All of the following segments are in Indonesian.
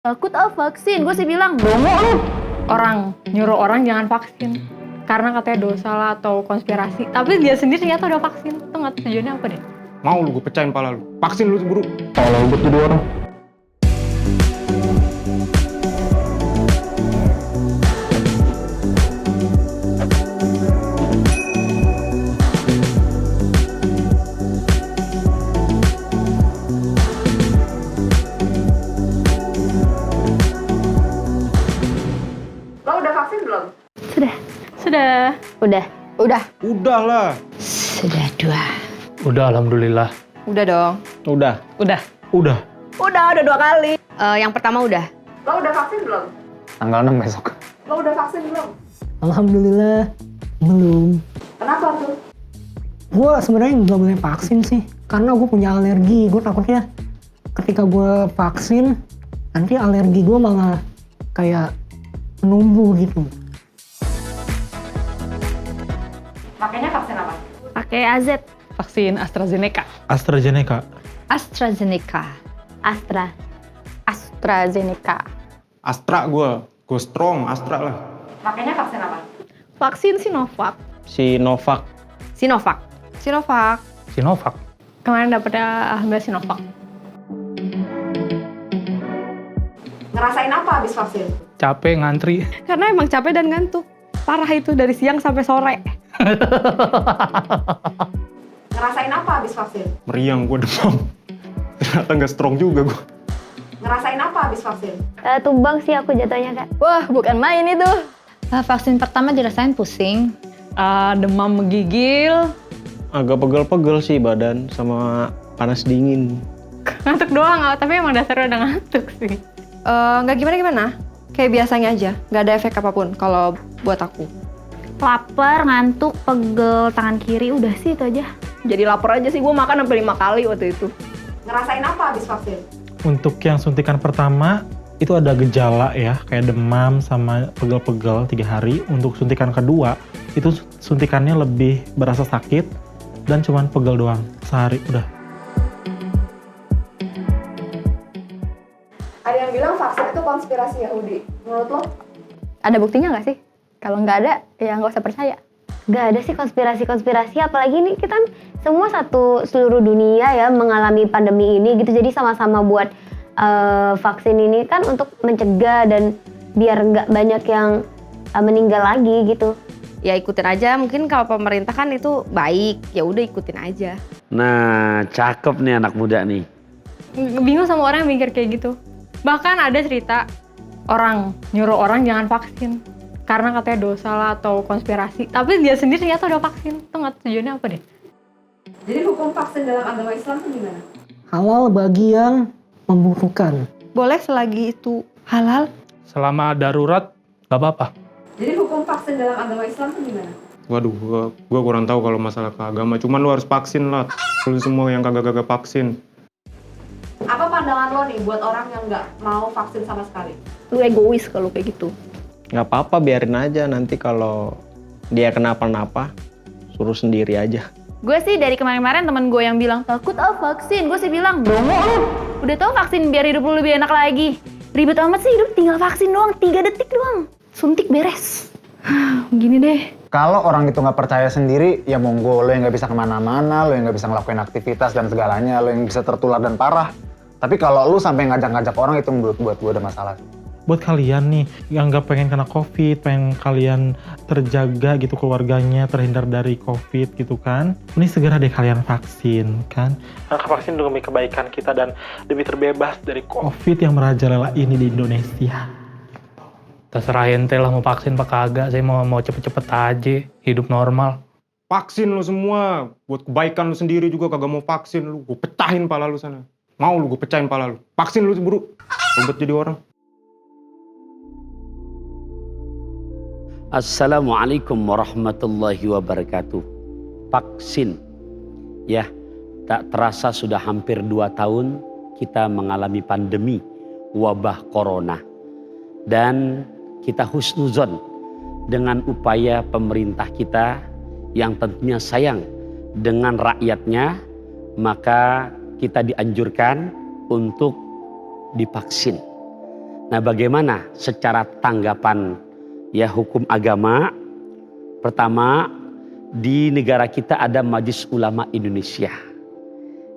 Takut vaksin, gue sih bilang dongo lu. Orang nyuruh orang jangan vaksin karena katanya dosa lah atau konspirasi, tapi dia sendiri ternyata udah vaksin. Tuh nggak tujuannya apa deh? Mau lu gue pecahin pala lu. Vaksin lu buru. Tolol buat jadi orang. Lo udah vaksin belum? Sudah. Udah. Udah lah. Sudah 2. Udah, alhamdulillah. Udah dong. Udah. Udah. Udah 2 kali. Yang pertama udah. Lo udah vaksin belum? Tanggal 6 besok. Lo udah vaksin belum? Alhamdulillah belum. Kenapa tuh? Gue sebenarnya nggak boleh vaksin sih, karena gue punya alergi. Gue takutnya ketika gue vaksin nanti alergi gue malah kayak menumbuh gitu. Makanya vaksin apa? Pakai AZ. Vaksin AstraZeneca. AstraZeneca. AstraZeneca. AstraZeneca. Astra gue strong Astra lah. Makanya vaksin apa? Vaksin Sinovac. Sinovac. Sinovac. Sinovac. Kemarin dapetnya alhamdulillah Sinovac. Ngerasain apa habis vaksin? Capek ngantri. Karena emang capek dan ngantuk. Parah itu dari siang sampai sore. Ngerasain apa habis vaksin? Meriang gue demam. Ternyata nggak strong juga gue. Ngerasain apa habis vaksin? Tumbang sih aku jatuhnya, Kak. Wah, bukan main itu. Vaksin pertama dirasain pusing. Demam menggigil. Agak pegel-pegel sih badan sama panas dingin. Ngantuk doang, tapi emang dasarnya udah ngantuk sih. Nggak gimana-gimana, kayak biasanya aja, nggak ada efek apapun kalau buat aku. Lapar, ngantuk, pegel tangan kiri, udah sih itu aja. Jadi lapar aja sih, gue makan sampai 5 kali waktu itu. Ngerasain apa habis vaksin? Untuk yang suntikan pertama, itu ada gejala ya, kayak demam sama pegel-pegel 3 hari. Untuk suntikan kedua, itu suntikannya lebih berasa sakit dan cuman pegel doang, sehari udah. Ada yang bilang vaksin itu konspirasi Yahudi. Menurut lo? Ada buktinya nggak sih? Kalau nggak ada, ya nggak usah percaya. Nggak ada sih konspirasi-konspirasi, apalagi ini kita semua seluruh dunia ya mengalami pandemi ini gitu. Jadi sama-sama buat vaksin ini kan untuk mencegah dan biar nggak banyak yang meninggal lagi gitu. Ya ikutin aja, mungkin kalau pemerintah kan itu baik, ya udah ikutin aja. Nah, cakep nih anak muda nih. Bingung sama orang yang mikir kayak gitu. Bahkan ada cerita orang nyuruh orang jangan vaksin karena katanya dosa lah atau konspirasi, tapi dia sendiri ternyata udah vaksin. Tuh nggak tujuannya apa deh? Jadi hukum vaksin dalam agama Islam itu gimana? Halal bagi yang membutuhkan. Boleh selagi itu halal. Selama darurat, gak apa-apa. Jadi hukum vaksin dalam agama Islam itu gimana? Waduh, gue kurang tahu kalau masalah ke agama. Cuman lu harus vaksin lah. Lu semua yang kagak vaksin. Apa pandangan lo nih buat orang yang nggak mau vaksin sama sekali? Lu egois kalau kayak gitu. Nggak apa-apa, biarin aja. Nanti kalau dia kenapa-napa, suruh sendiri aja. Gue sih dari kemarin-kemarin temen gue yang bilang takut vaksin. Gue sih bilang dongo lu. Udah tau vaksin biar hidup lu lebih enak lagi. Ribet amat sih hidup, tinggal vaksin doang, 3 detik doang. Suntik beres. Gini deh. Kalau orang itu nggak percaya sendiri, ya monggo. Lo yang nggak bisa kemana-mana, lo yang nggak bisa ngelakuin aktivitas dan segalanya, lo yang bisa tertular dan parah. Tapi kalau lo sampai ngajak-ngajak orang, itu buat gue ada masalah. Buat kalian nih yang nggak pengen kena COVID, pengen kalian terjaga gitu keluarganya, terhindar dari COVID gitu kan, ini segera deh kalian vaksin kan. Karena vaksin demi kebaikan kita dan demi terbebas dari COVID yang merajalela ini di Indonesia. Terserah ente lah mau vaksin apa kagak, saya mau cepet-cepet aja hidup normal. Vaksin lu semua. Buat kebaikan lu sendiri juga kagak mau vaksin lu. Gue pecahin pala lu sana. Mau lu gue pecahin pala lu. Vaksin lu buru. Ribet jadi orang. Assalamualaikum warahmatullahi wabarakatuh. Vaksin. Ya, tak terasa sudah hampir 2 tahun kita mengalami pandemi wabah corona. Dan kita husnuzon dengan upaya pemerintah kita yang tentunya sayang dengan rakyatnya, maka kita dianjurkan untuk divaksin. Nah, bagaimana secara tanggapan ya hukum agama? Pertama, di negara kita ada Majelis Ulama Indonesia.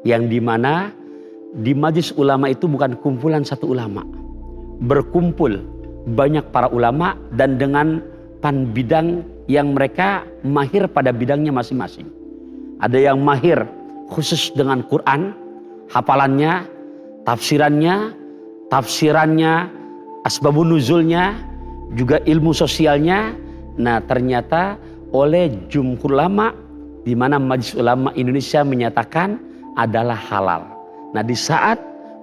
Yang dimana di Majelis Ulama itu bukan kumpulan satu ulama. Berkumpul banyak para ulama dan dengan bidang yang mereka mahir pada bidangnya masing-masing. Ada yang mahir khusus dengan Quran, hafalannya, tafsirannya, asbabun nuzulnya, juga ilmu sosialnya. Nah, ternyata oleh jumhur ulama di mana Majelis Ulama Indonesia menyatakan adalah halal. Nah, di saat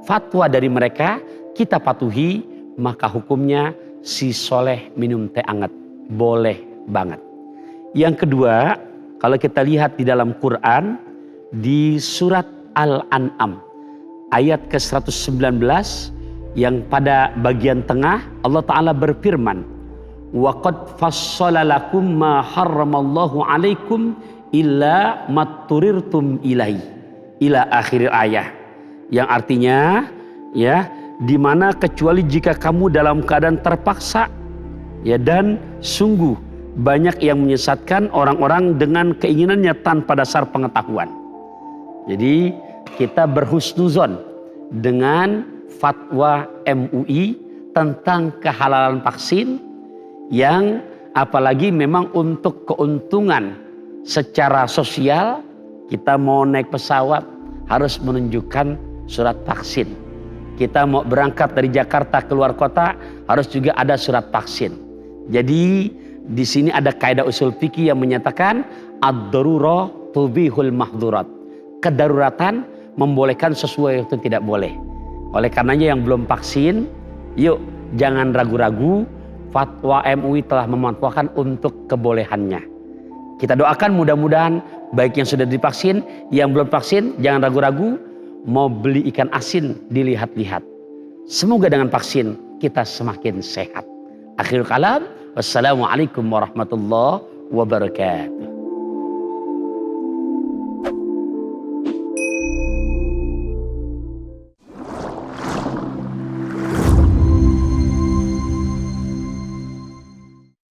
fatwa dari mereka kita patuhi, maka hukumnya si soleh minum teh anget. Boleh banget. Yang kedua, kalau kita lihat di dalam Quran, di surat Al-An'am, ayat ke-119, yang pada bagian tengah, Allah Ta'ala berfirman, وَقَدْ فَصَّلَ لَكُمْ مَا حَرَّمَ اللَّهُ عَلَيْكُمْ إِلَّا مَتُّرِرْتُمْ إِلَيْهِ ila akhir ayat. Yang artinya, ya, dimana kecuali jika kamu dalam keadaan terpaksa, ya, dan sungguh banyak yang menyesatkan orang-orang dengan keinginannya tanpa dasar pengetahuan. Jadi kita berhusnuzon dengan fatwa MUI tentang kehalalan vaksin, yang apalagi memang untuk keuntungan secara sosial, kita mau naik pesawat harus menunjukkan surat vaksin. Kita mau berangkat dari Jakarta keluar kota harus juga ada surat vaksin. Jadi di sini ada kaidah usul fikih yang menyatakan ad-darurah tubihul mahdzurat. Kedaruratan membolehkan sesuatu yang tidak boleh. Oleh karenanya yang belum vaksin, yuk jangan ragu-ragu, fatwa MUI telah mematwakan untuk kebolehannya. Kita doakan mudah-mudahan baik yang sudah divaksin, yang belum vaksin jangan ragu-ragu, mau beli ikan asin dilihat-lihat. Semoga dengan vaksin kita semakin sehat. Akhirul kalam, wassalamualaikum warahmatullahi wabarakatuh.